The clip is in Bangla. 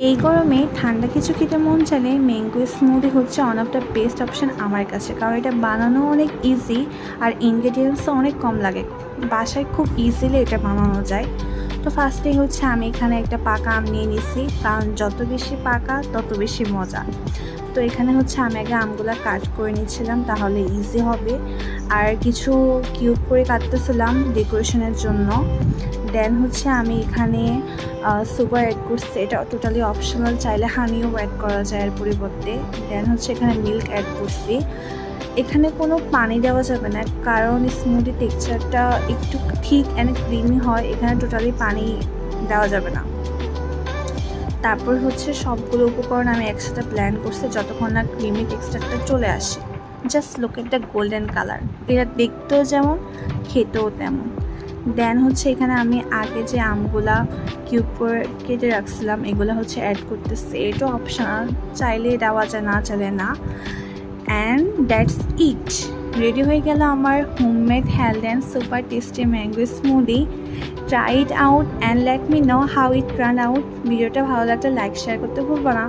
এই গরমে ঠান্ডা কিছু খেতে মন চাইলে ম্যাঙ্গো স্মুদি হচ্ছে one of the best option আমার কাছে, কারণ এটা বানানো অনেক ইজি আর ইনগ্রেডিয়েন্টসও অনেক কম লাগে। বাসায় খুব ইজিলি এটা বানানো যায়। তো ফার্স্টেই হচ্ছে আমি এখানে একটা পাকা আম নিয়ে নিছি, কারণ যত বেশি পাকা তত বেশি মজা। তো এখানে হচ্ছে আমি আগে আমগুলো কাট করে নিচ্ছিলাম, তাহলে ইজি হবে। আর কিছু কিউব করে কাটতেছিলাম ডেকোরেশনের জন্য। দেন হচ্ছে আমি এখানে সুগার অ্যাড করছি, এটা টোটালি অপশনাল, চাইলে হানিও অ্যাড করা যায় এর পরিবর্তে। দেন হচ্ছে এখানে মিল্ক অ্যাড করছি। এখানে কোনো পানি দেওয়া যাবে না, কারণ স্মুদি টেক্সচারটা একটু ঠিক অ্যান্ড ক্রিমি হয়, এখানে টোটালি পানি দেওয়া যাবে না। তারপর হচ্ছে সবগুলো উপকরণ আমি একসাথে ব্লেন্ড করছি যতক্ষণ না ক্রিমি টেক্সচারটা চলে আসে। Just look at the golden colour, এটা দেখতেও যেমন খেতেও তেমন। দেন হচ্ছে এখানে আমি আগে যে আমগুলা কিউব করে কেটে রাখছিলাম এগুলো হচ্ছে অ্যাড করতেছি, এটা অপশনাল, চাইলে দেওয়া যায় না চাইলে না। অ্যান্ড দ্যাটস ইট, রেডি হয়ে গেল আমার homemade healthy and super tasty mango smoothie. Try it out and let me know how it turn out. ভিডিওটা ভালো লাগলে লাইক শেয়ার করতে ভুলবো না।